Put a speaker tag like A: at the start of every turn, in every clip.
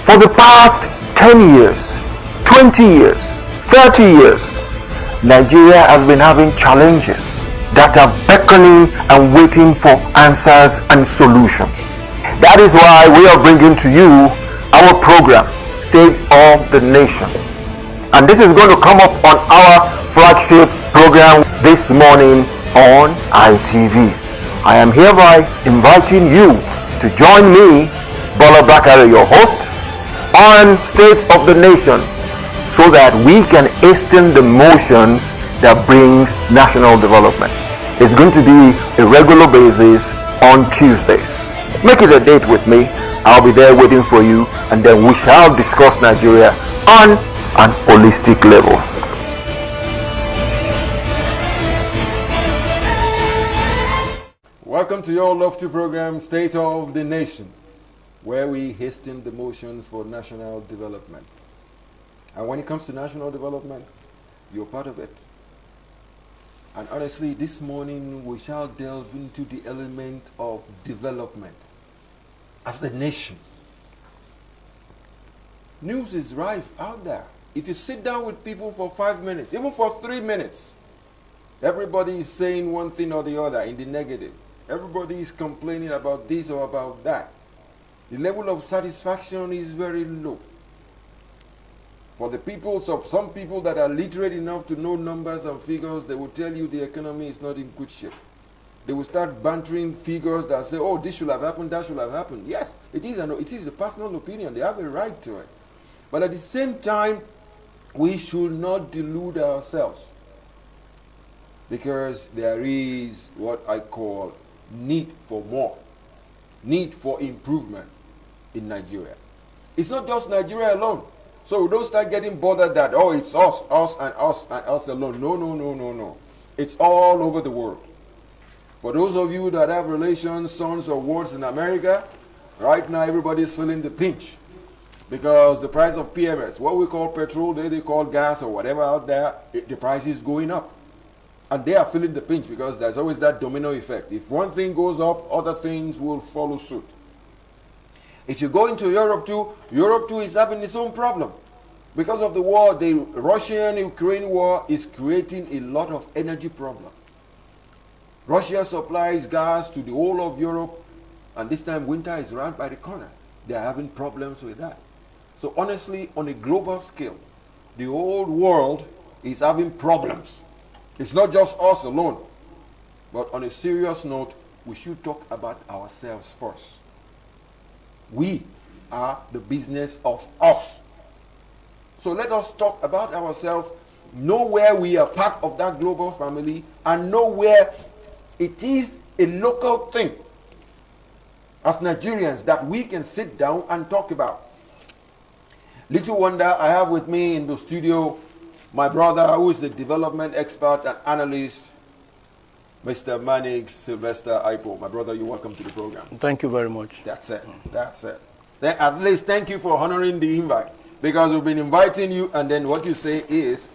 A: For the past 10 years, 20 years, 30 years, Nigeria has been having challenges that are beckoning and waiting for answers and solutions. That is why we are bringing to you our program, State of the Nation. And this is going to come up on our flagship program this morning on ITV. I am hereby inviting you to join me, Bola Bakare, your host, on State of the Nation, so that we can hasten the motions that brings national development. It's going to be a regular basis on Tuesdays. Make it a date with me. I'll be there waiting for you, and then we shall discuss Nigeria on an holistic level.
B: Welcome to your lofty program, State of the Nation, where we hasten the motions for national development. And when it comes to national development, you're part of it. And honestly, this morning we shall delve into the element of development as a nation. News is rife out there. If you sit down with people for 5 minutes, even for 3 minutes, everybody is saying one thing or the other in the negative. Everybody is complaining about this or about that. The level of satisfaction is very low. For the peoples of some people that are literate enough to know numbers and figures, they will tell you the economy is not in good shape. They will start bantering figures that say, oh, this should have happened, that should have happened. Yes, it is a personal opinion. They have a right to it. But at the same time, we should not delude ourselves, because there is what I call need for more, need for improvement in Nigeria. It's not just Nigeria alone. So we don't start getting bothered that, oh, it's us, and us alone. No. It's all over the world. For those of you that have relations, sons or wards in America, right now everybody's feeling the pinch, because the price of PMS, what we call petrol, they call gas or whatever out there, the price is going up. And they are feeling the pinch, because there's always that domino effect. If one thing goes up, other things will follow suit. If you go into Europe too is having its own problem. Because of the war, the Russian-Ukraine war is creating a lot of energy problem. Russia supplies gas to the whole of Europe, and this time winter is right by the corner. They are having problems with that. So honestly, on a global scale, the whole world is having problems. It's not just us alone. But on a serious note, we should talk about ourselves first. We are the business of us. So let us talk about ourselves, know where we are part of that global family, and know where it is a local thing as Nigerians that we can sit down and talk about. Little wonder, I have with me in the studio my brother, who is the development expert and analyst, Mr. Manix Sylvester Aipo. My brother, you're welcome to the program.
C: Thank you very much.
B: That's it. That's it. Then at least thank you for honoring the invite, because we've been inviting you, and then what you say is,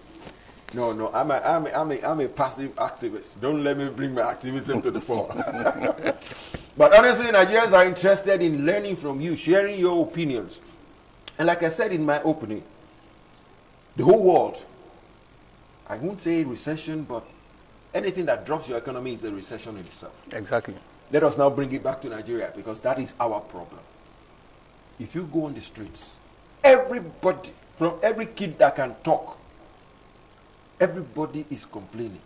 B: no, I'm a passive activist. Don't let me bring my activism to the fore. But honestly, Nigerians are interested in learning from you, sharing your opinions. And like I said in my opening, the whole world, I won't say recession, but anything that drops your economy is a recession in itself.
C: Exactly.
B: Let us now bring it back to Nigeria, because that is our problem. If you go on the streets, everybody, from every kid that can talk, everybody is complaining.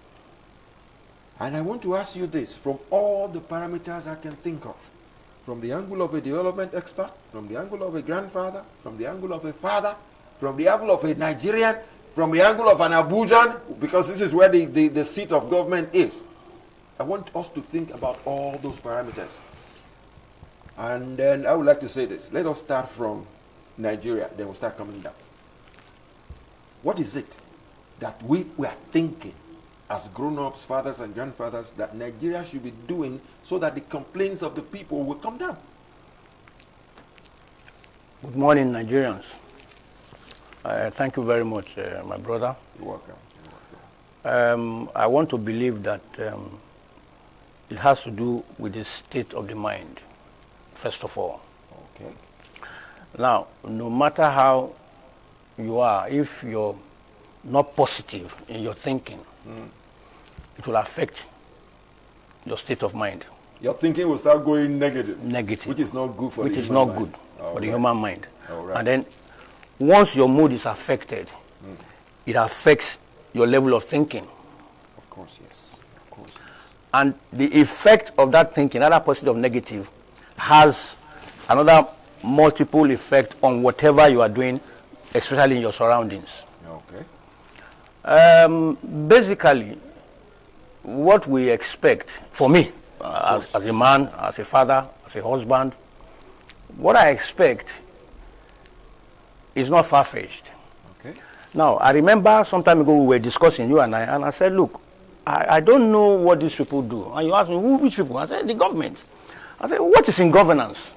B: And I want to ask you this, from all the parameters I can think of, from the angle of a development expert, from the angle of a grandfather, from the angle of a father, from the angle of a Nigerian, from the angle of an Abujan, because this is where the seat of government is. I want us to think about all those parameters. And then I would like to say this. Let us start from Nigeria, then we'll start coming down. What is it that we are thinking as grown-ups, fathers and grandfathers, that Nigeria should be doing so that the complaints of the people will come down?
C: Good morning, Nigerians. Thank you very much, my brother.
B: You're welcome.
C: I want to believe that it has to do with the state of the mind, first of all.
B: Okay.
C: Now, no matter how you are, if you're not positive in your thinking, it will affect your state of mind.
B: Your thinking will start going negative.
C: Negative.
B: Which is not good for
C: which
B: the
C: is
B: human
C: not
B: mind.
C: good for the human mind.
B: All right.
C: And then once your mood is affected, it affects your level of thinking.
B: Of course, yes. Of course, yes.
C: And the effect of that thinking, either positive or negative, has another multiple effect on whatever you are doing, especially in your surroundings.
B: Okay.
C: Basically, what we expect, for me, as a man, as a father, as a husband, what I expect is not far-fetched.
B: Okay.
C: Now, I remember some time ago we were discussing, you and I said, look, I don't know what these people do. And you asked me, which people? I said, the government. I said, what is in governance?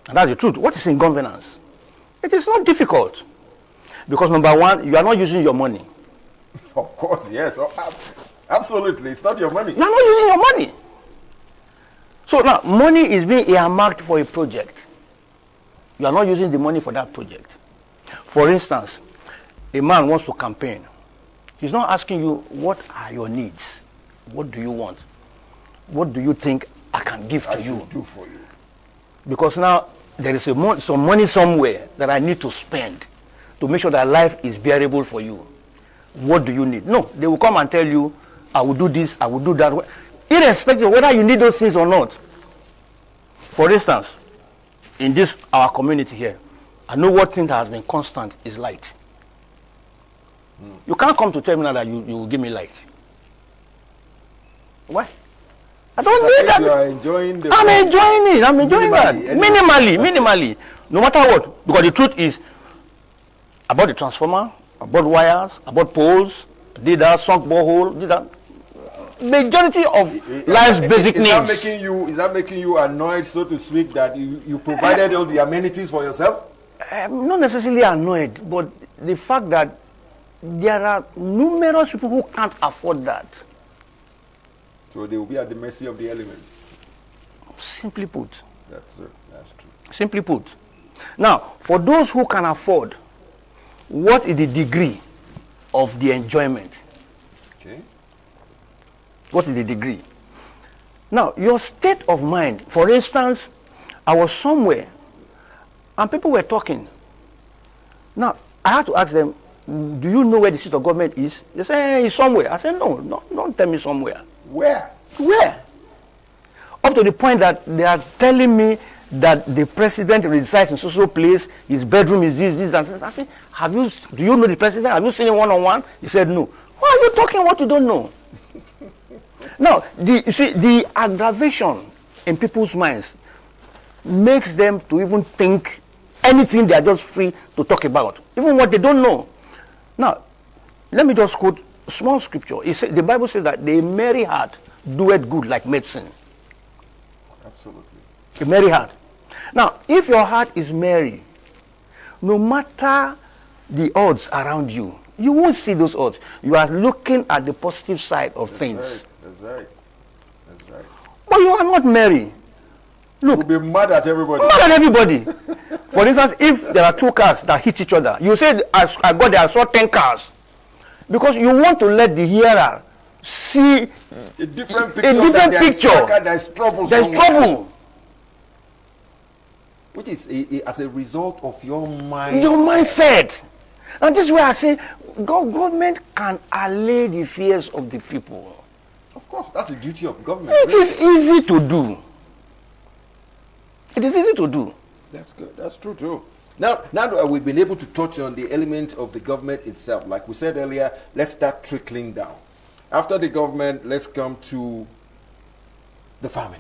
C: And that's the truth. What is in governance? It is not difficult. Because number one, you are not using your money.
B: Of course, yes. Oh, absolutely. It's not your money.
C: You are not using your money. So now, money is being earmarked for a project. You are not using the money for that project. For instance, a man wants to campaign. He's not asking you, what are your needs? What do you want? What do you think I can give to you?
B: Do for you.
C: Because now there is some money somewhere that I need to spend to make sure that life is bearable for you. What do you need? No, they will come and tell you, I will do this, I will do that. Irrespective of whether you need those things or not. For instance, in this, our community here, I know what thing that has been constant is light. You can't come to tell me now that you will give me light. Why? I don't need that.
B: You are enjoying the
C: I'm enjoying it. I'm enjoying that. Minimally. No matter what. Because the truth is, I bought the transformer, I bought wires, I bought poles, did that, sunk borehole, did that. Majority of life's basic needs.
B: Is that making you annoyed, so to speak, that you provided all the amenities for yourself?
C: I'm not necessarily annoyed, but the fact that there are numerous people who can't afford that.
B: So they will be at the mercy of the elements.
C: Simply put.
B: That's true.
C: Simply put. Now, for those who can afford, what is the degree of the enjoyment?
B: Okay.
C: What is the degree? Now, your state of mind, for instance, I was somewhere and people were talking. Now, I had to ask them, do you know where the seat of government is? They say, hey, it's somewhere. I said, no, don't tell me somewhere.
B: Where?
C: Up to the point that they are telling me that the president resides in social place, his bedroom is this, and this. I said, do you know the president? Have you seen him one-on-one? He said, no. Why are you talking what you don't know? Now, you see, the aggravation in people's minds makes them to even think anything they are just free to talk about, even what they don't know. Now, let me just quote a small scripture. The Bible says that the merry heart doeth good like medicine.
B: Absolutely.
C: A merry heart. Now, if your heart is merry, no matter the odds around you, you won't see those odds. You are looking at the positive side of things.
B: That's right.
C: But you are not merry. Look,
B: you'll be mad at everybody.
C: For instance, if there are two cars that hit each other, you say, I got there, I saw 10 cars. Because you want to let the hearer see
B: a different picture. There's trouble. Which is as a result of your mindset.
C: Your mindset. And this is where I say, government can allay the fears of the people.
B: Of course, that's the duty of government.
C: It is easy to do. It is easy to do.
B: That's good. That's true too. Now that we've been able to touch on the elements of the government itself, like we said earlier, let's start trickling down. After the government, let's come to the family.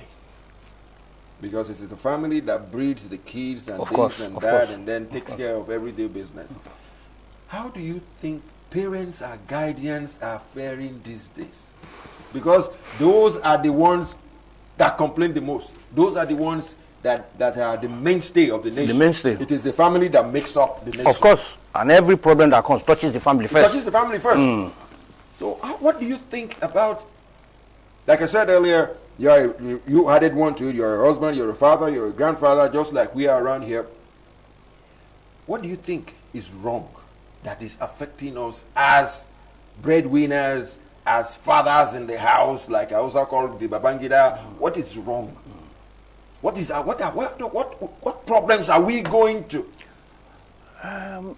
B: Because it's the family that breeds the kids and this and that, and then takes care of everyday business. How do you think parents and guardians are faring these days? Because those are the ones that complain the most. Those are the ones that are the mainstay of the nation.
C: The mainstay.
B: It is the family that makes up the nation.
C: Of course. And every problem that comes touches the family first.
B: Touches the family first. So what do you think about, like I said earlier, you added one to it. You're a husband, you're a father, you're a grandfather, just like we are around here. what do you think is wrong that is affecting us as breadwinners, as fathers in the house, like I also call the Babangida? What is wrong? What problems are we going to?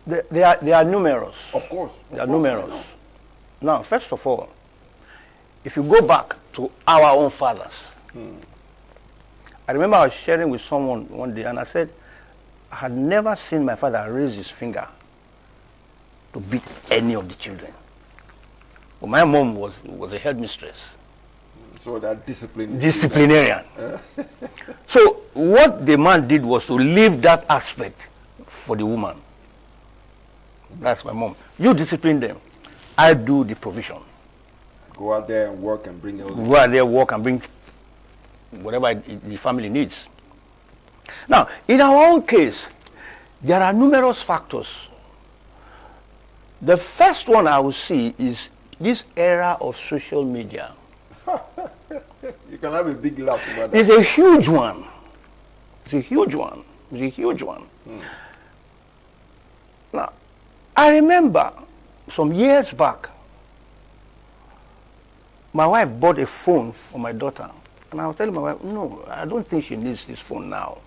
C: They are numerous.
B: Of course.
C: They are numerous. Now, first of all, if you go back to our own fathers, I remember I was sharing with someone one day, and I said, I had never seen my father raise his finger to beat any of the children. But my mom was a headmistress.
B: So that
C: disciplinarian. So what the man did was to leave that aspect for the woman. That's my mom. You discipline them. I do the provision.
B: Go out there and work and bring everything.
C: Go out there, work and bring whatever the family needs. Now, in our own case, there are numerous factors. The first one I will see is this era of social media.
B: You can have a big laugh about that.
C: It's a huge one. It's a huge one. It's a huge one. Now, I remember some years back, my wife bought a phone for my daughter. And I was telling my wife, no, I don't think she needs this phone now.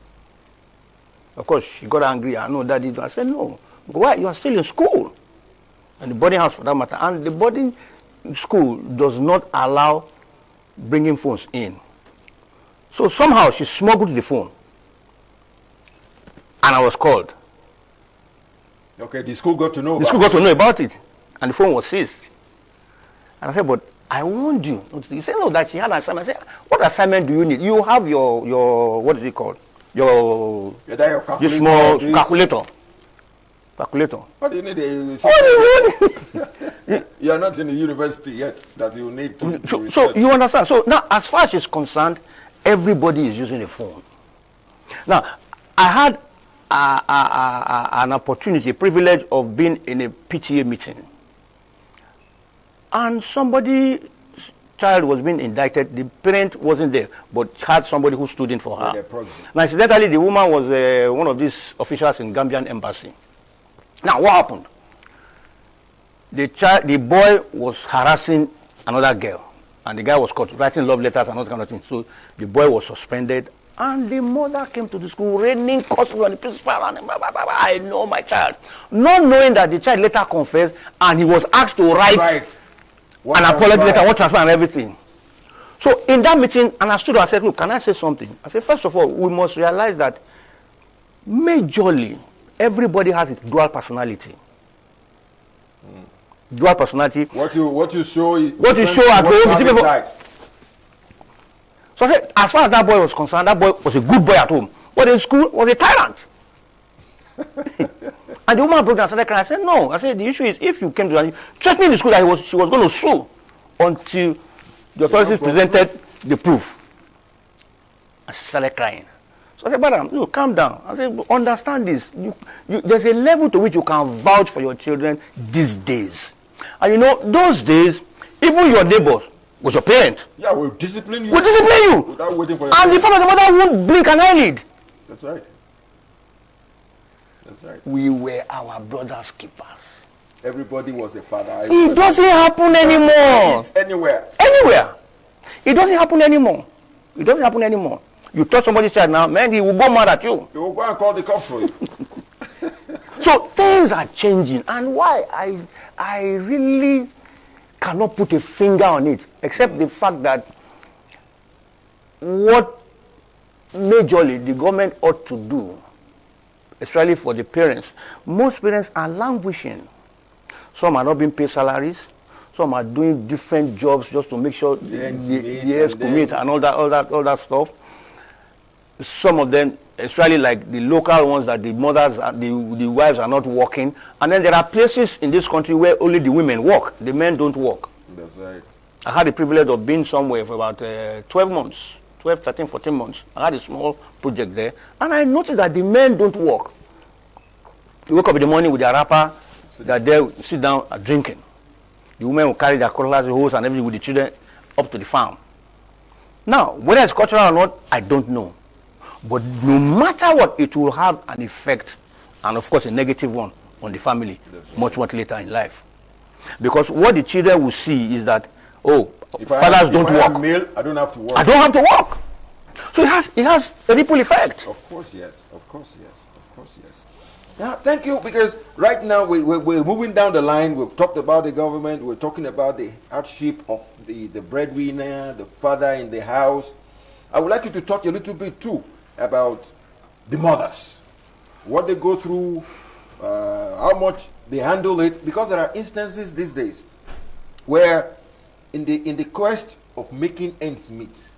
C: Of course, she got angry. I know Daddy. I said, no. Why? You are still in school. And the boarding house for that matter. And the boarding school does not allow bringing phones in. So somehow she smuggled the phone. And I was called.
B: Okay, the school got to know
C: The school got to know about it. And the phone was seized. And I said, but I warned you. He said, no, that she had an assignment. I said, what assignment do you need? You have your what is it called? Your small calculator. Calculator.
B: What do you need? You are not in the university yet that you need to.
C: So you understand. So now, as far as she's concerned, everybody is using a phone. Now, I had an opportunity, a privilege of being in a PTA meeting. And somebody's child was being indicted. The parent wasn't there, but had somebody who stood in for her. Now, incidentally, the woman was one of these officials in Gambian embassy. Now, what happened? The boy was harassing another girl, and the guy was caught writing love letters and all that kind of thing. So the boy was suspended, and the mother came to the school raining curses on the principal, and blah, blah, blah, blah. I know my child, not knowing that the child later confessed, and he was asked to write an apology letter, what transfer and everything. So in that meeting, and I stood up, I said, look, can I say something? I said, first of all, we must realize that majorly, everybody has a dual personality. Dual personality.
B: What you show is
C: what you show at home. So I said, as far as that boy was concerned, that boy was a good boy at home. But in school, was a tyrant. And the woman broke down and started crying. I said, no. I said, the issue is, if you came to threatening the school that she was going to sue until the authorities presented the proof. And she started crying. So I said, madam, no, calm down. I said, understand this. There's a level to which you can vouch for your children these days. And you know, those days, even your neighbors was your parent.
B: Yeah, we'll discipline you.
C: We'll discipline you.
B: Without waiting for your
C: and the father and the mother won't blink an eyelid.
B: That's right. That's right.
C: We were our brother's keepers.
B: Everybody was a father.
C: It doesn't happen anymore.
B: Anywhere.
C: Anywhere. It doesn't happen anymore. It doesn't happen anymore. You touch somebody's child now, man, he will go mad at you.
B: He will go and call the cops for you.
C: So things are changing. And why? I really cannot put a finger on it, except the fact that what majorly the government ought to do, especially for the parents, most parents are languishing. Some are not being paid salaries. Some are doing different jobs just to make sure the ends commit and all that stuff. Some of them, especially like the local ones, that the mothers and the wives are not working. And then there are places in this country where only the women work. The men don't work.
B: That's right.
C: I had the privilege of being somewhere for about 12 months, 12, 13, 14 months. I had a small project there. And I noticed that the men don't work. They wake up in the morning with their wrapper. They're there, sit down, drinking. The women will carry their cutlass, hose, and everything with the children up to the farm. Now, whether it's cultural or not, I don't know. But no matter what, it will have an effect and of course a negative one on the family much later in life. Because what the children will see is that, oh, fathers don't work.
B: I'm male, I don't have to work.
C: I don't have to work. So it has a ripple effect.
B: Of course, yes. Of course, yes. Of course, yes. Now, thank you, because right now we're moving down the line. We've talked about the government. We're talking about the hardship of the breadwinner, the father in the house. I would like you to talk a little bit, too, about the mothers. What they go through, how much they handle it. Because there are instances these days where in the quest of making ends meet,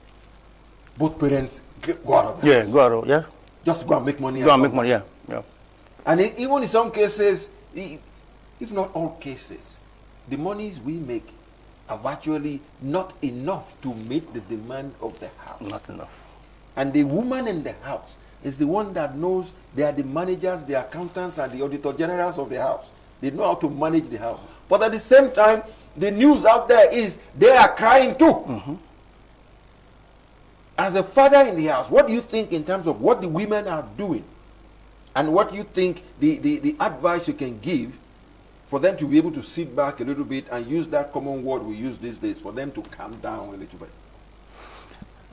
B: both parents go out of the house.
C: Yeah, go out, yeah.
B: Just go and make money.
C: Go and make money, yeah.
B: And even in some cases, if not all cases, the monies we make are virtually not enough to meet the demand of the house.
C: Not enough.
B: And the woman in the house is the one that knows they are the managers, the accountants, and the auditor generals of the house. They know how to manage the house. But at the same time, the news out there is they are crying too.
C: Mm-hmm.
B: As a father in the house, what do you think in terms of what the women are doing? And what do you think the advice you can give for them to be able to sit back a little bit and use that common word we use these days for them to calm down a little bit?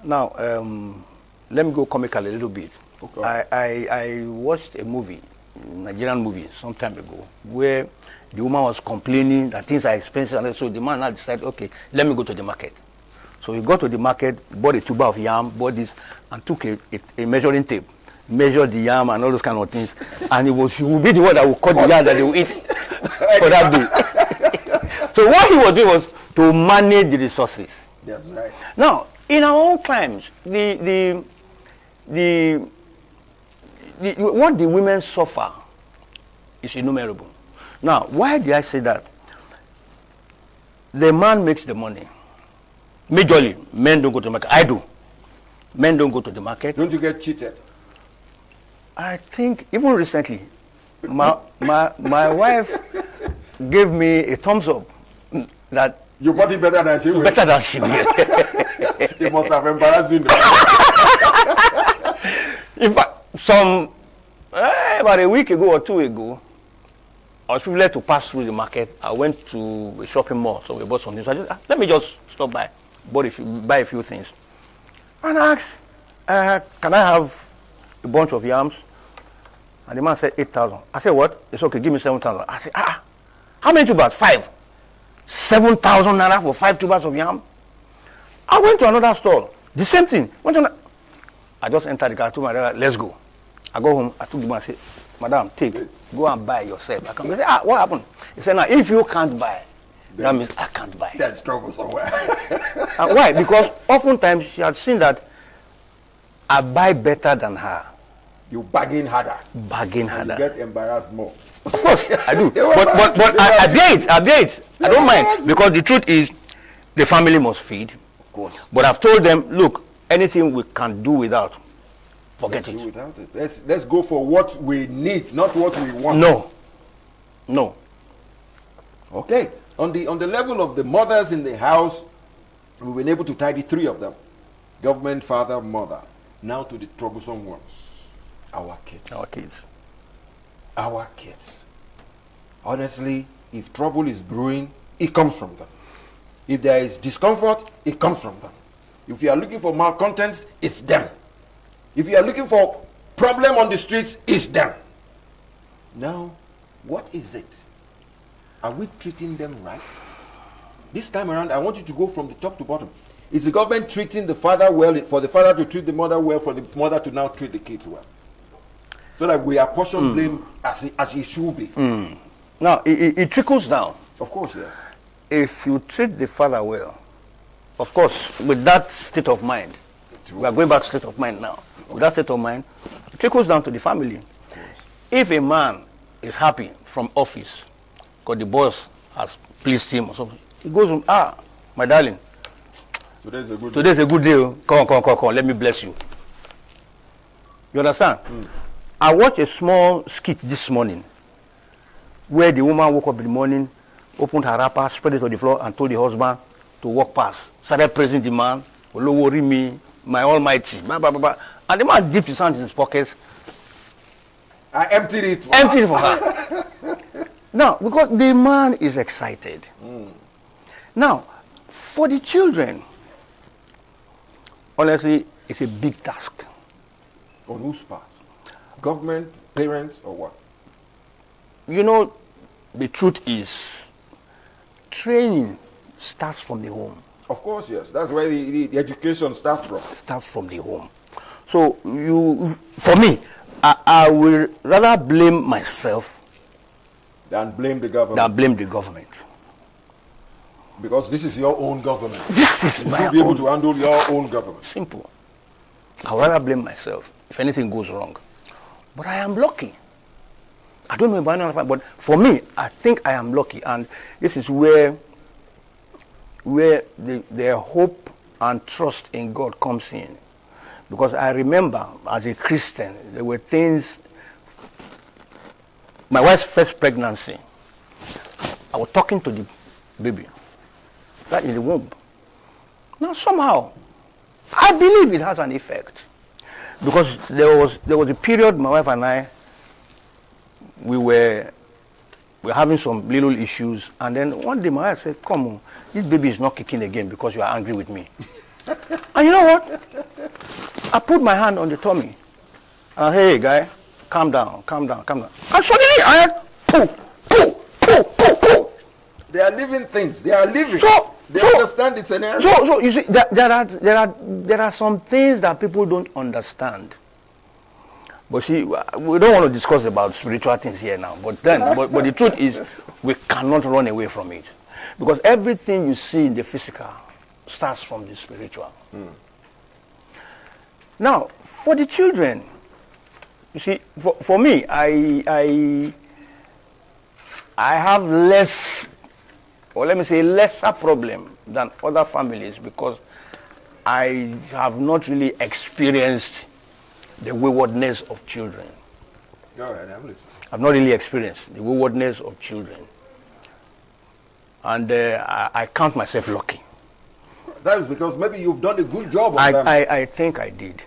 C: Now, let me go comical a little bit.
B: Okay.
C: I watched a movie, a Nigerian movie, some time ago, where the woman was complaining that things are expensive, and so the man now decided, okay, let me go to the market. So he got to the market, bought a tuber of yam, bought this, and took a measuring tape, measured the yam and all those kind of things, and he would be the one that would cut the yam that they would eat for that day. So what he was doing was to manage the resources.
B: That's right.
C: Now, in our own times, what the women suffer is innumerable. Now, why did I say that? The man makes the money. Majorly, men don't go to the market. I do. Men don't go to the market.
B: Don't you get cheated?
C: I think even recently, my wife gave me a thumbs up that
B: you bought it better than she will.
C: Better than she will.
B: It must have embarrassed you.
C: In fact, about a week ago or 2 ago, I was privileged to pass through the market. I went to a shopping mall, so we bought something. So I just let me just stop by, buy a few things, and I asked, "Can I have a bunch of yams?" And the man said 8,000. I said, "What?" It's okay. Give me 7,000. I said, how many tubers? 5. 7,000 naira for 5 tubers of yam. I went to another store. The same thing. I just entered the car. I told my driver, "Let's go." I go home. I took the man. I said, "Madam, take. Go and buy yourself." I come. He said, "What happened?" He said, "Now, if you can't buy, that means I can't buy."
B: There's trouble somewhere.
C: And why? Because oftentimes she had seen that I buy better than her.
B: You bargain harder.
C: Bargain harder.
B: You get embarrassed more.
C: Of course, I do. but I bear it. I don't mind. Because the truth is, the family must feed.
B: Of course.
C: But I've told them, look, anything we can do without, forget it.
B: Do without it. Let's go for what we need, not what we want.
C: No.
B: Okay. On the level of the mothers in the house, we've been able to tidy 3 of them. Government, father, mother. Now to the troublesome ones. Our kids. Our kids. Honestly, if trouble is brewing, it comes from them. If there is discomfort, it comes from them. If you are looking for malcontents, it's them. If you are looking for problem on the streets, it's them. Now, what is it? Are we treating them right? This time around, I want you to go from the top to bottom. Is the government treating the father well, for the father to treat the mother well, for the mother to now treat the kids well? So that we apportion blame as it should be.
C: Now, it trickles down.
B: Of course, yes.
C: If you treat the father well, of course, with that state of mind, we are going back to state of mind now. With that state of mind, it trickles down to the family. If a man is happy from office, because the boss has pleased him or something, he goes home, my darling, today's a good day. Come, let me bless you. You understand? I watched a small skit this morning where the woman woke up in the morning, opened her wrapper, spread it on the floor, and told the husband to walk past. Started praising the man, "Olo worry me, my almighty." Blah, blah, blah, blah. And the man dipped his hands in his pockets
B: I emptied it for
C: Emptied it for her. Now, because the man is excited. Now, for the children, honestly, it's a big task.
B: On whose part? Government, parents, or what?
C: You know, the truth is, training starts from the home.
B: Of course, yes. That's where the education starts from.
C: Starts from the home. So, for me, I will rather blame myself
B: than blame the government.
C: than blame the government.
B: Because this is your own government.
C: This is
B: you
C: my
B: should be able
C: own.
B: to handle your own government.
C: Simple. I would rather blame myself if anything goes wrong. But I am lucky. I don't know about anyone, but for me, I think I am lucky. And this is where their hope and trust in God comes in. Because I remember, as a Christian, there were things. My wife's first pregnancy, I was talking to the baby. That is the womb. Now somehow, I believe it has an effect. Because there was a period my wife and I, we were having some little issues, and then one day my wife said, come on, this baby is not kicking again because you are angry with me. And you know what? I put my hand on the tummy. And hey guy, calm down, calm down, calm down. And suddenly I had poo.
B: They are living things. They are living. They understand the scenario.
C: So you see, there are some things that people don't understand. But see, we don't want to discuss about spiritual things here now. But the truth is, we cannot run away from it, because everything you see in the physical starts from the spiritual. Now, for the children, you see, for me, I have less, or let me say lesser problem than other families, because I have not really experienced the waywardness of children.
B: All right, I'm listening.
C: I've not really experienced the waywardness of children. And I count myself lucky.
B: That is because maybe you've done a good job on them.
C: I think I did.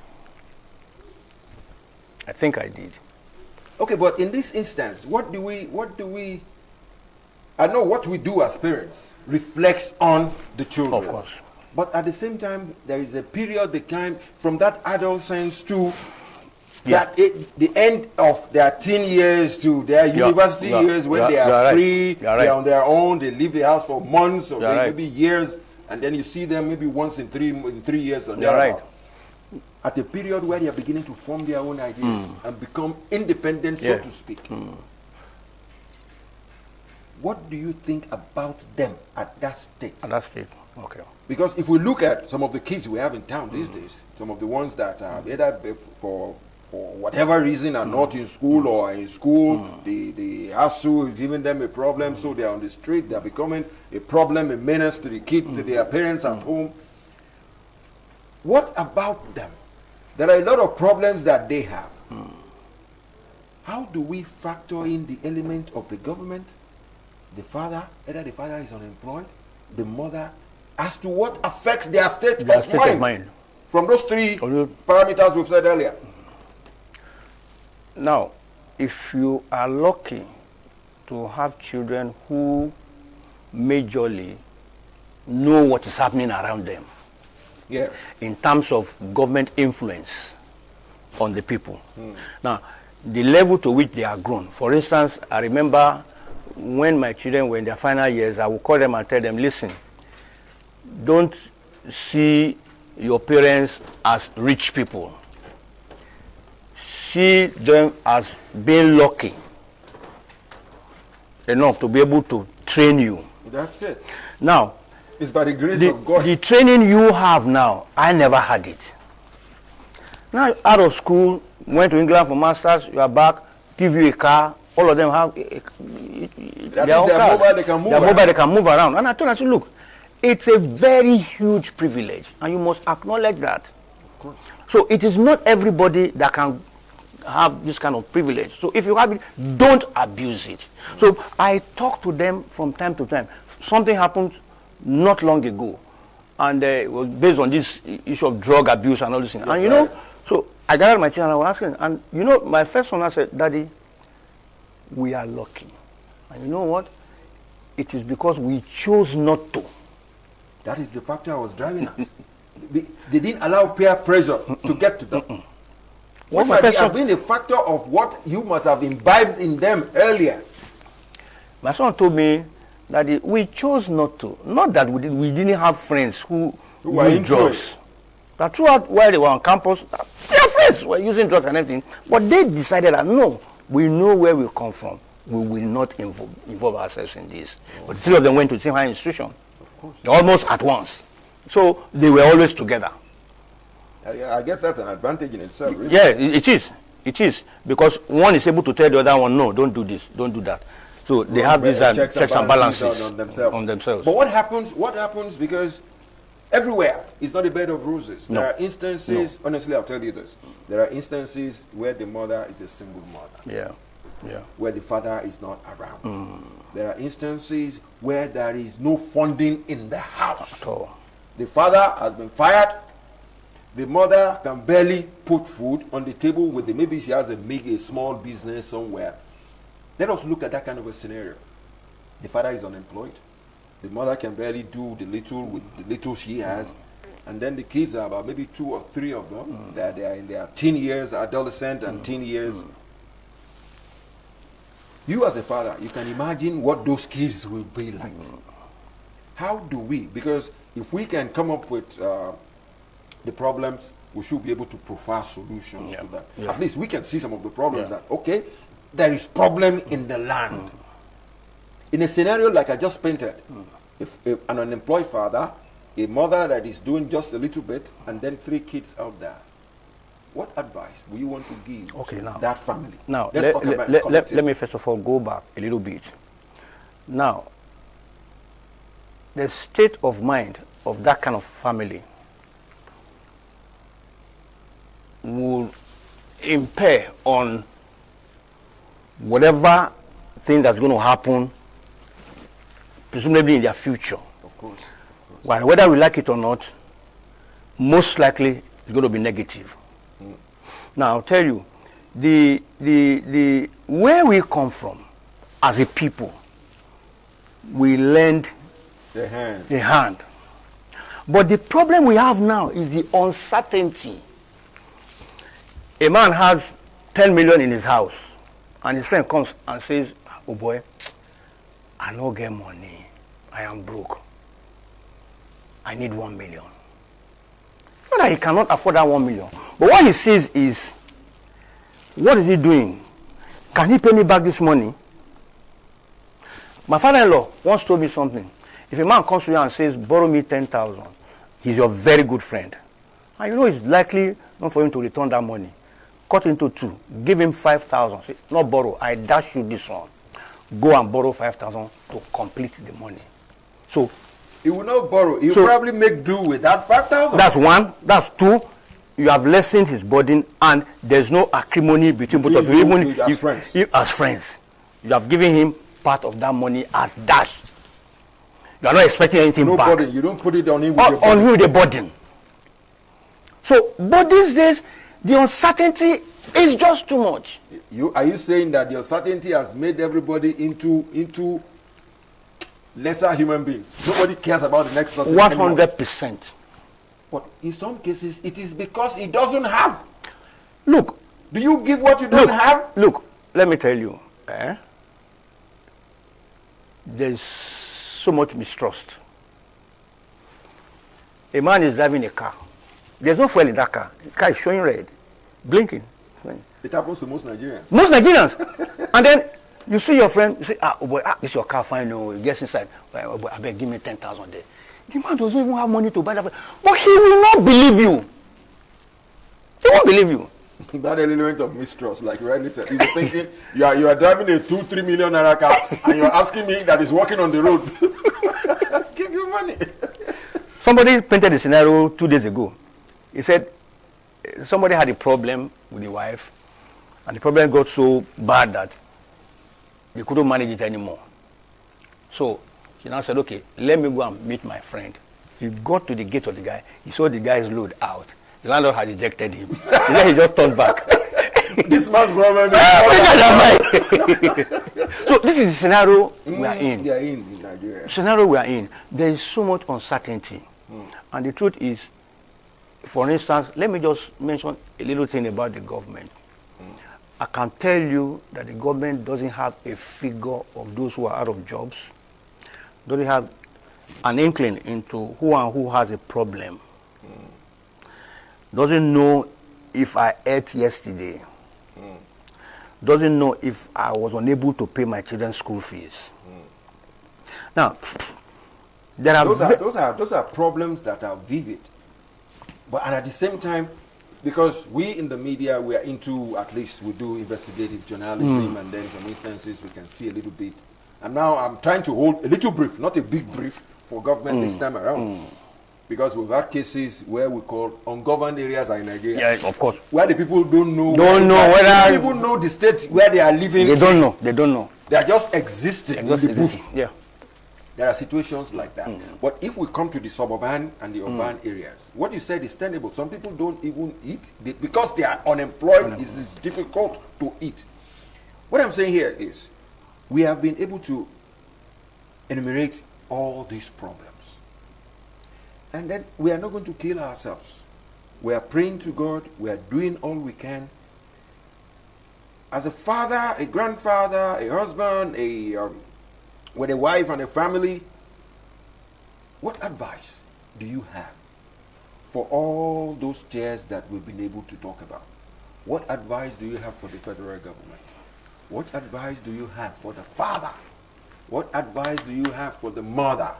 C: I think I did.
B: Okay, but in this instance, what do we I know what we do as parents reflects on the children.
C: Of course.
B: But at the same time, there is a period they climb from that adult sense to the end of their teen years to their university years, when they are free, they are on their own, they leave the house for months or maybe years, and then you see them maybe once in 3 years or thereabout. At a period where they are beginning to form their own ideas and become independent, so to speak. What do you think about them at that stage?
C: At that stage, okay.
B: Because if we look at some of the kids we have in town these days, some of the ones that are either for whatever reason are not in school or are in school, the ASU is giving them a problem, so they are on the street, they are becoming a problem, a menace to the kids, to their parents at home. What about them? There are a lot of problems that they have. How do we factor in the element of the government, the father, either the father is unemployed, the mother, as to what affects their state of mind from those three parameters we've said earlier?
C: Now, if you are lucky to have children who majorly know what is happening around them, in terms of government influence on the people. Now, the level to which they are grown. For instance, I remember when my children were in their final years, I would call them and tell them, listen, don't see your parents as rich people. See them as being lucky enough to be able to train you.
B: That's it.
C: Now,
B: it's by the grace of God.
C: The training you have now, I never had it. Now, out of school, went to England for masters, you are back, give you a car, all of them have their own cars.
B: Mobile, they
C: can move around. And I told them, look, it's a very huge privilege, and you must acknowledge that.
B: Of course.
C: So it is not everybody that can have this kind of privilege. So if you have it, don't abuse it. So I talk to them from time to time. Something happened not long ago, and it was based on this issue of drug abuse and all this thing. And you know, so I gathered my children and I was asking, and you know, my first son, I said, Daddy, we are lucky. And you know what? It is because we chose not to.
B: That is the factor I was driving at. They didn't allow peer pressure to get to them. What might have been a factor of what you must have imbibed in them earlier?
C: My son told me that we chose not to. Not that we didn't have friends who
B: were into
C: drugs. That throughout while they were on campus, their friends were using drugs and everything. But they decided that no, we know where we come from. We will not involve ourselves in this. But the three of them went to the same higher institution.
B: Of course.
C: Almost at once. So they were always together.
B: I guess that's an advantage in itself, really.
C: Yeah, it is. It is. Because one is able to tell the other one, no, don't do this, don't do that. So they have these checks and balances
B: on themselves.
C: But
B: what happens because everywhere is not a bed of roses.
C: No.
B: There are instances, honestly, I'll tell you this. There are instances where the mother is a single mother.
C: Yeah.
B: Where the father is not around. There are instances where there is no funding in the house.
C: At all.
B: The father has been fired. The mother can barely put food on the table with maybe she has a small business somewhere. Let us look at that kind of a scenario. The father is unemployed. The mother can barely do the little with the little she has. And then the kids are about maybe 2 or 3 of them. They are in their teen years, adolescent and teen years. You as a father, you can imagine what those kids will be like. How do we? Because if we can come up with the problems, we should be able to provide solutions to that. At least we can see some of the problems that, okay, there is problem in the land. In a scenario like I just painted, if an unemployed father, a mother that is doing just a little bit, and then 3 kids out there, what advice will you want to give to that family?
C: Now,
B: let
C: me first of all go back a little bit. Now, the state of mind of that kind of family will impair on whatever thing that's going to happen, presumably in their future.
B: Of course.
C: Well, whether we like it or not, most likely it's going to be negative. Now, I'll tell you, the where we come from as a people, we lend
B: the
C: hand. But the problem we have now is the uncertainty. A man has 10 million in his house, and his friend comes and says, oh boy, I don't get money. I am broke. I need 1 million. Not that he cannot afford that 1 million. But what he says is, what is he doing? Can he pay me back this money? My father-in-law once told me something. If a man comes to you and says, borrow me 10,000, he's your very good friend. And you know it's likely not for him to return that money. Cut into 2. Give him 5,000. Say, not borrow. I dash you this one. Go and borrow 5,000 to complete the money. So
B: he will not borrow. He will probably make do with that 5,000.
C: That's 1. That's 2. You have lessened his burden, and there's no acrimony between both of you. Even
B: as friends.
C: As friends, you have given him part of that money as dash. You are not expecting anything back.
B: Burden. You don't put it on him with your burden.
C: On him with the burden. So, but these days, the uncertainty is just too much.
B: Are you saying that the uncertainty has made everybody into lesser human beings? Nobody cares about the next person
C: 100%.
B: But in some cases, it is because he doesn't have.
C: Look.
B: Do you give what you don't have?
C: Look, let me tell you. There's so much mistrust. A man is driving a car. There's no fuel in that car. The car is showing red, blinking.
B: It happens to most Nigerians.
C: Most Nigerians. And then you see your friend, you say, oh boy, this is your car, fine. No, he gets inside. Oh boy, I beg, give me 10,000 there. The man doesn't even have money to buy that. But he will not believe you. He won't believe you.
B: That element of mistrust, like rightly said. You're thinking you are driving a 2-3 million naira car and you're asking me that is walking on the road. Give you money.
C: Somebody painted a scenario 2 days ago. He said somebody had a problem with the wife, and the problem got so bad that they couldn't manage it anymore. So he now said, okay, let me go and meet my friend. He got to the gate of the guy. He saw the guy's load out. The landlord had ejected him. Then he just turned back.
B: This man's government
C: So this is the scenario we are in.
B: They are in Nigeria.
C: Scenario we are in. There is so much uncertainty. And the truth is, for instance, let me just mention a little thing about the government. I can tell you that the government doesn't have a figure of those who are out of jobs, doesn't have an inkling into who and who has a problem, doesn't know if I ate yesterday, doesn't know if I was unable to pay my children's school fees. Now, there are
B: those are problems that are vivid, but and at the same time, because we in the media, we are into, at least we do investigative journalism, and then some instances we can see a little bit. And now I'm trying to hold a little brief, not a big brief, for government this time around. Because we've had cases where we call ungoverned areas in Nigeria.
C: Yeah, of course.
B: Where the people don't know
C: whether
B: they don't even know the state where they are living.
C: They don't know. They don't know.
B: They are just existing in the bush.
C: Yeah.
B: There are situations like that. But if we come to the suburban and the urban areas, what you said is tenable. Some people don't even eat because they are unemployed. It's difficult to eat. What I'm saying here is we have been able to enumerate all these problems. And then we are not going to kill ourselves. We are praying to God. We are doing all we can. As a father, a grandfather, a husband, with a wife and a family, what advice do you have for all those tears that we've been able to talk about? What advice do you have for the federal government? What advice do you have for the father? What advice do you have for the mother?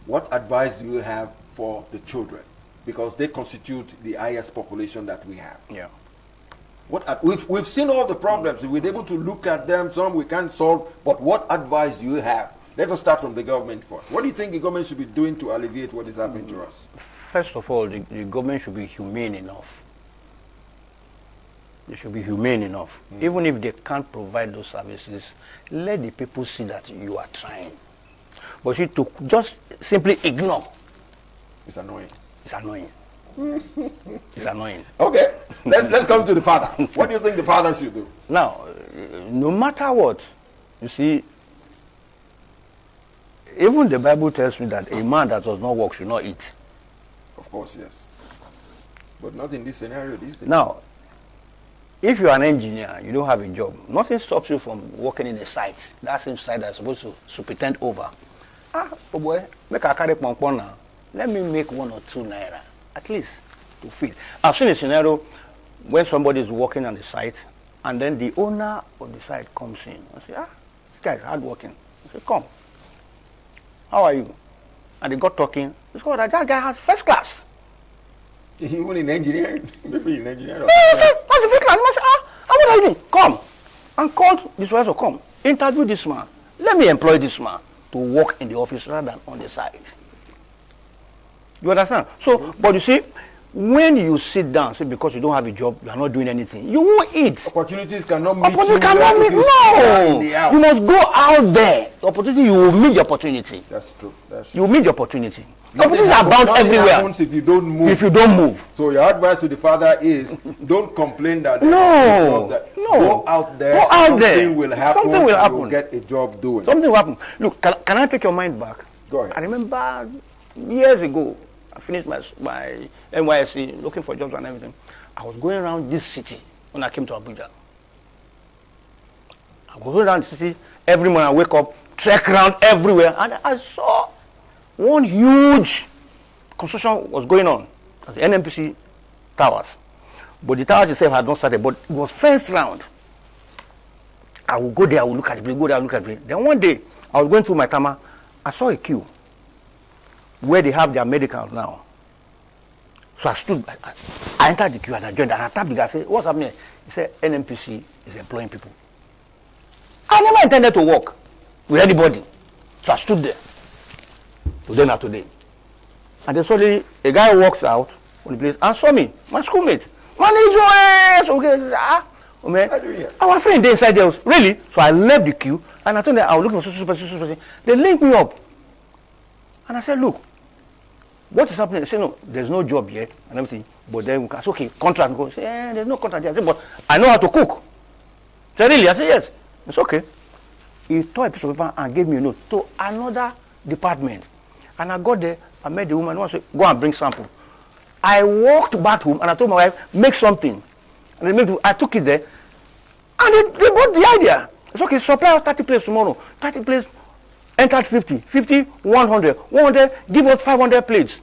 B: What advice do you have for the children? Because they constitute the highest population that we have.
C: Yeah.
B: We've seen all the problems. We're able to look at them. Some we can't solve. But what advice do you have? Let us start from the government first. What do you think the government should be doing to alleviate what is happening to us?
C: First of all, the government should be humane enough. They should be humane enough. Even if they can't provide those services, let the people see that you are trying. But see, to just simply ignore,
B: It's annoying.
C: it's annoying. It's annoying.
B: Okay, let's come to the father. What do you think the father should do?
C: Now, no matter what, you see, even the Bible tells me that a man that does not work should not eat.
B: Of course, yes. But not in this scenario these days.
C: Now, if you're an engineer, you don't have a job, nothing stops you from working in a site. That same site that's supposed to superintend over. Oh boy, make a carry pompon now. Let me make 1 or 2 naira, at least, to feed. I've seen a scenario when somebody is working on the site, and then the owner of the site comes in. I say, this guy is hardworking. I say, come. How are you? And they got talking. He said, that guy has first class.
B: Even in engineering? Maybe in engineering.
C: Yes, that's the first class. I said, what are you doing? Come. And called this person, come. Interview this man. Let me employ this man to work in the office rather than on the side. You understand? So, but you see, when you sit down, say because you don't have a job, you are not doing anything, you won't eat.
B: Opportunities cannot meet you.
C: Opportunity cannot meet. No, you must go out there. The opportunity, you will meet the opportunity.
B: That's true. That's true.
C: You will meet the opportunity. Opportunities are bound everywhere.
B: Happens if you don't move.
C: If you don't move.
B: So your advice to the father is, don't complain that.
C: No.
B: Go out there.
C: Go out there.
B: Something will happen.
C: Something will happen.
B: You'll get a job doing.
C: Something will happen. Look, can I take your mind back?
B: Go ahead.
C: I remember years ago, I finished my NYSC, looking for jobs and everything. I was going around this city when I came to Abuja. I was going around the city every morning. I wake up, trek around everywhere, and I saw one huge construction was going on at the NNPC towers. But the towers itself had not started, but it was fenced round. I would go there, I would look at the place, go there, I would look at the place. Then one day, I was going through my tama, I saw a queue where they have their medicals now. So I stood, I entered the queue and I joined, and I tapped the guy, I said, what's happening? He said, NNPC is employing people. I never intended to work with anybody. So I stood there. Today, not today. And then suddenly, a guy walks out from the place and saw me, my schoolmate. Manager, okay, oh man, our friend there inside there was, really? So I left the queue and I told them I was looking for social person. They linked me up. And I said, look, what is happening? I say, no, there's no job yet and everything. But then we say, okay, contract. Go. Say, there's no contract yet. I say, but I know how to cook. Say, really? I say, yes. It's okay. He tore a piece of paper and gave me a note to another department. And I got there, I met the woman, and said, go and bring sample. I walked back home and I told my wife, make something. And I took it there, and they bought the idea. It's okay, supply us 30 plates tomorrow. 30 plates, entered 50. 50, 100. 100, give us 500 plates.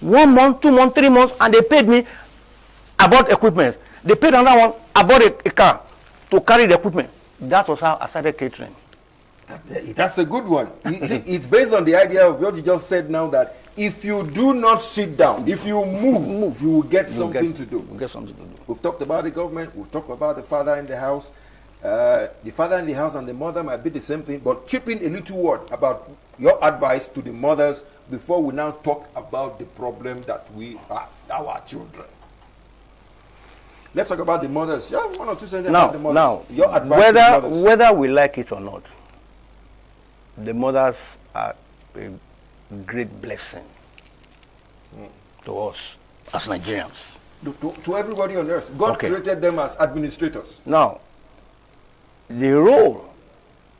C: 1 month, 2 months, 3 months, and they paid me. I bought equipment. They paid another one, I bought a car to carry the equipment. That was how I started catering.
B: That's a good one. It's based on the idea of what you just said now, that if you do not sit down, if you move, you will get something to do.
C: You'll get something to do.
B: We've talked about the government, we've talked about the father in the house. The father in the house and the mother might be the same thing, but chip in a little word about your advice to the mothers before we now talk about the problem that we have, our children. Let's talk about the mothers. Yeah, 1 or 2 sentences about the mothers.
C: Now,
B: your advice to the mothers.
C: whether we like it or not, the mothers are a great blessing to us as Nigerians.
B: To everybody on earth. God created them as administrators.
C: Now, the role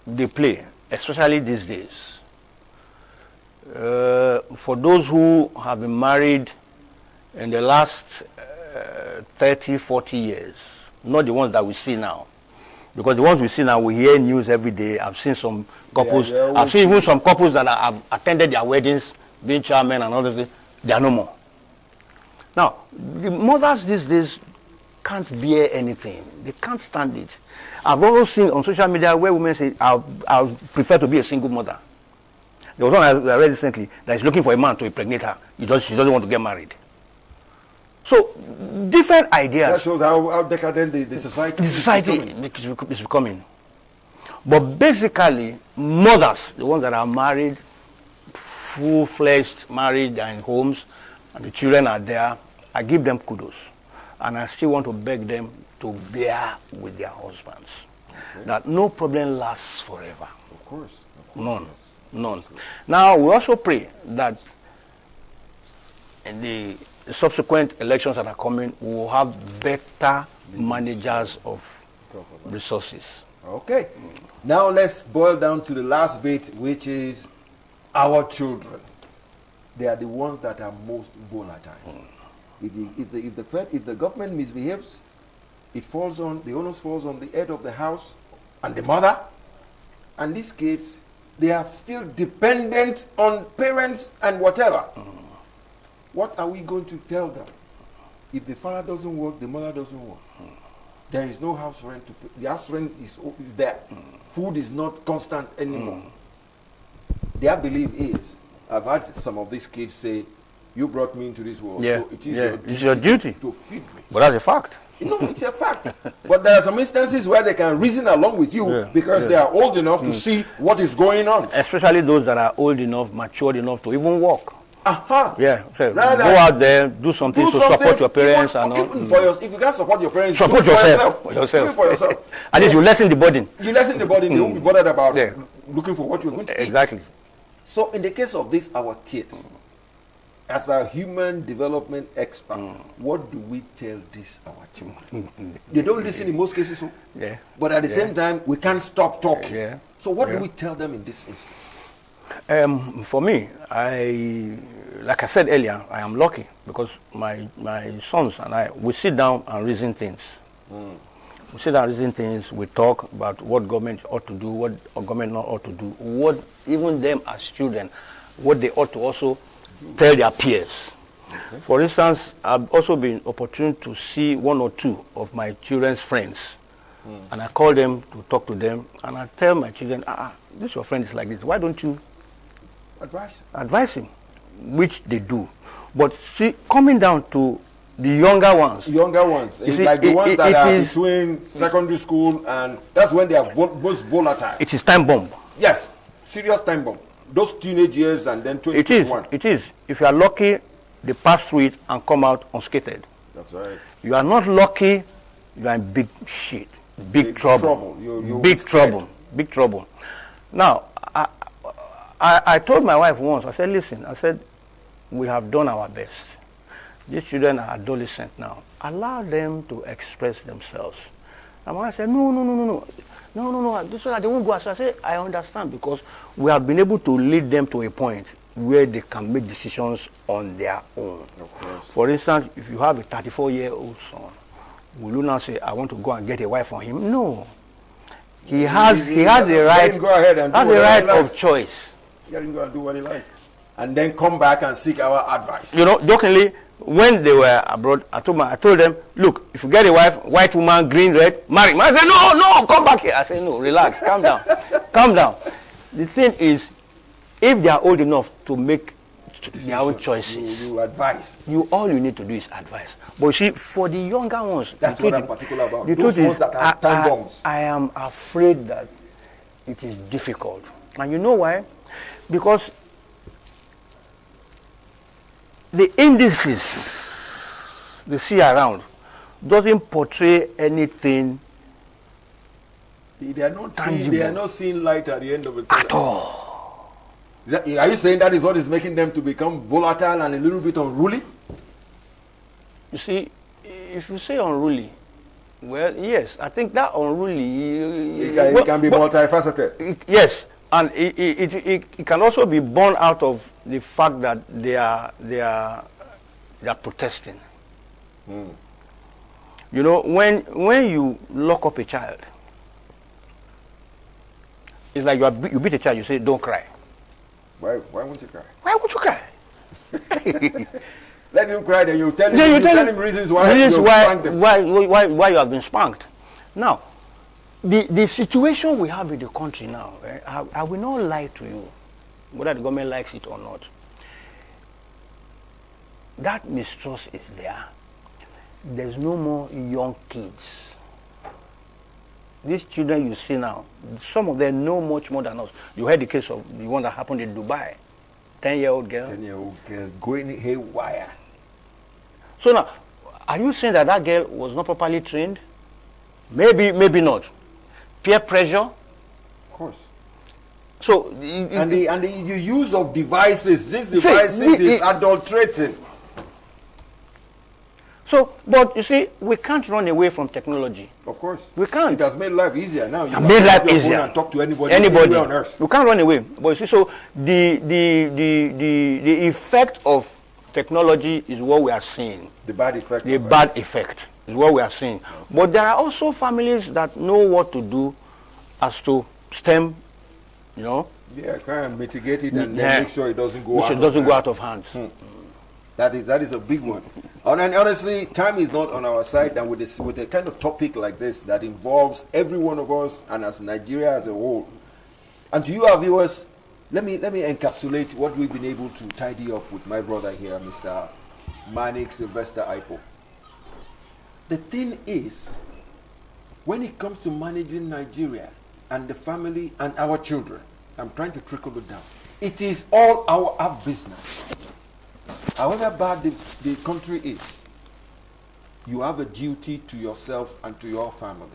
C: they play, especially these days, for those who have been married in the last 30, 40 years, not the ones that we see now. Because the ones we see now, we hear news every day. I've seen some couples, I've seen even some couples that have attended their weddings, being chairmen and all of this, they are no more. Now, the mothers these days can't bear anything. They can't stand it. I've also seen on social media where women say, I'll prefer to be a single mother. There was one I read recently that is looking for a man to impregnate her. She doesn't want to get married. So, different ideas.
B: That shows how decadent the society
C: is becoming. But basically, mothers, the ones that are married, full-fledged, married, they're in homes, and the children are there, I give them kudos. And I still want to beg them to bear with their husbands. Okay. That no problem lasts forever.
B: Of course.
C: None.
B: Yes.
C: None. Now, we also pray that in the subsequent elections that are coming, we will have better managers of resources.
B: Okay. Now let's boil down to the last bit, which is our children. They are the ones that are most volatile. If the government misbehaves, the onus falls on the head of the house and the mother. And these kids, they are still dependent on parents and whatever. What are we going to tell them? If the father doesn't work, the mother doesn't work. There is no house rent to pay. The house rent is there. Food is not constant anymore. Their belief is, I've had some of these kids say, you brought me into this world, so it is your duty to feed me.
C: But that's a fact.
B: No, it's a fact. But there are some instances where they can reason along with you because they are old enough to see what is going on.
C: Especially those that are old enough, matured enough to even walk. Yeah, so go out there, do something to support your parents and all.
B: If you can't support your parents,
C: support yourself. Do it for yourself. At least you lessen the burden.
B: You lessen the burden. You won't be bothered about looking for what you're going to eat.
C: Exactly.
B: So in the case of this, our kids, as a human development expert, what do we tell this our children? They don't listen in most cases, but at the same time, we can't stop talking. So what do we tell them in this instance?
C: For me, like I said earlier, I am lucky because my sons and I, we sit down and reason things. We sit down and reason things, we talk about what government ought to do, what government not ought to do, what even them as children, what they ought to also tell their peers. Okay. For instance, I've also been opportune to see 1 or 2 of my children's friends. And I call them to talk to them, and I tell my children, this your friend is like this, why don't you advise him? Which they do. But see, coming down to the younger ones.
B: It's like the ones that are between secondary school, and that's when they are most volatile.
C: It is time bomb.
B: Yes, serious time bomb. Those teenage years and then 21.
C: It is. If you are lucky, they pass through it and come out unscathed.
B: That's right.
C: You are not lucky, you are in big shit. Big trouble. Big trouble. Big trouble. Now, I told my wife once, I said, listen, I said, we have done our best. These children are adolescent now. Allow them to express themselves. And I said, no. So that they won't go. So I said, I understand, because we have been able to lead them to a point where they can make decisions on their own. For instance, if you have a 34-year-old son, will you now say, I want to go and get a wife for him? No. He has a right.
B: Go ahead and
C: has a right of choice.
B: Let him go and do what he likes, and then come back and seek our advice.
C: You know, jokingly, when they were abroad, I told them, look, if you get a wife, white woman, green, red, marry. I said, no, come back here. I said, no, relax, calm down, calm down. The thing is, if they are old enough to make their own choices,
B: you advise.
C: All you need to do is advise. But you see, for the younger ones,
B: that's what I'm particular about.
C: The
B: Those
C: truth
B: ones
C: is,
B: that are time bombs.
C: I am afraid that it is difficult. And you know why? Because the indices they see around doesn't portray anything
B: they are not
C: tangible.
B: They are not seeing light at the end of the tunnel.
C: At all.
B: Are you saying that is what is making them to become volatile and a little bit unruly?
C: You see, if you say unruly, well, yes, I think that unruly...
B: It can be multifaceted.
C: Yes, and it can also be born out of the fact that they are protesting. You know, when you lock up a child, it's like you beat a child, you say, don't cry.
B: Why won't you cry?
C: Why would you cry?
B: Let him cry, then you tell him reasons why you
C: you have been spanked. Now, the situation we have in the country now, I will not lie to you, whether the government likes it or not. That mistrust is there. There's no more young kids. These children you see now, some of them know much more than us. You heard the case of the one that happened in Dubai. 10-year-old girl.
B: 10-year-old girl going haywire.
C: So now, are you saying that that girl was not properly trained? Maybe, maybe not. Peer pressure?
B: Of course.
C: So,
B: the use of devices, these devices is adulterated.
C: So, but you see, we can't run away from technology.
B: Of course.
C: We can't.
B: It has made life easier now. You
C: made life easier.
B: And talk to anybody on earth.
C: You can't run away. But you see, so the effect of technology is what we are seeing.
B: The bad effect.
C: The bad effect is what we are seeing. Okay. But there are also families that know what to do as to stem, you know.
B: Yeah, try and mitigate it and then make sure it doesn't go
C: out of hand.
B: That is a big one. And honestly, time is not on our side, and with a kind of topic like this that involves every one of us and as Nigeria as a whole. And to you, our viewers, let me encapsulate what we've been able to tidy up with my brother here, Mr. Manik Sylvester Aipo. The thing is, when it comes to managing Nigeria and the family and our children, I'm trying to trickle it down. It is all our business. However bad the country is, you have a duty to yourself and to your family.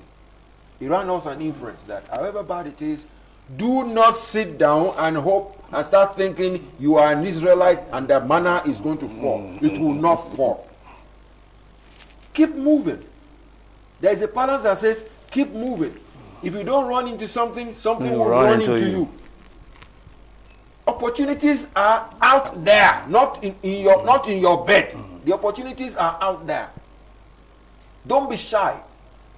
B: Iran has an inference that however bad it is, do not sit down and hope and start thinking you are an Israelite and the manna is going to fall. It will not fall. Keep moving. There is a balance that says keep moving. If you don't run into something, something will run into you. Opportunities are out there, not in your bed. The opportunities are out there. Don't be shy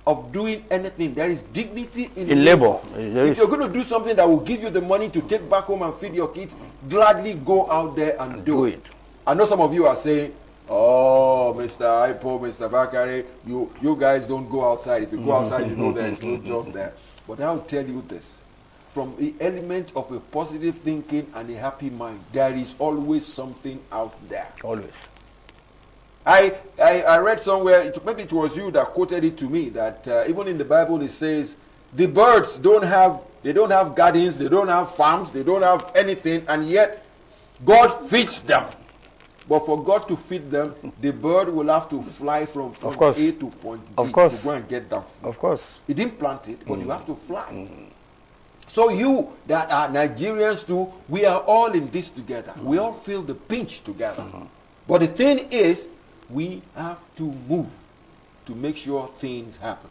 B: of doing anything. There is dignity in labor. If you're going to do something that will give you the money to take back home and feed your kids, gladly go out there and do it. I know some of you are saying, oh, Mr. Aipo, Mr. Bakare, you guys don't go outside. If you go outside, you know there is no job there. But I'll tell you this. From the element of a positive thinking and a happy mind, there is always something out there. Always. I read somewhere, maybe it was you that quoted it to me, that even in the Bible it says, the birds don't have gardens, they don't have farms, they don't have anything, and yet God feeds them. But for God to feed them, the bird will have to fly from point A to point B to go and get that food. Of course. He didn't plant it, but you have to fly. So you that are Nigerians too, we are all in this together. We all feel the pinch together. But the thing is, we have to move to make sure things happen.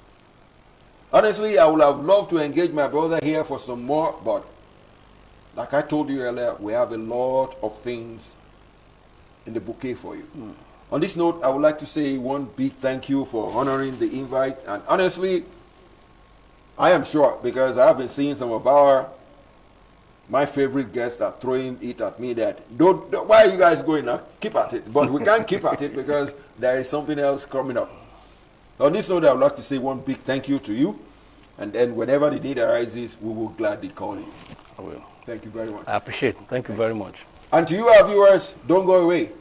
B: Honestly, I would have loved to engage my brother here for some more, but like I told you earlier, we have a lot of things in the bouquet for you. On this note, I would like to say one big thank you for honoring the invite. And honestly, I am sure, because I have been seeing some of my favorite guests are throwing it at me that, why are you guys going now? Keep at it. But we can't keep at it because there is something else coming up. On this note, I would like to say one big thank you to you. And then whenever the need arises, we will gladly call you.
C: I will.
B: Thank you very much.
C: I appreciate it. Thank you very much.
B: And to you, our viewers, don't go away.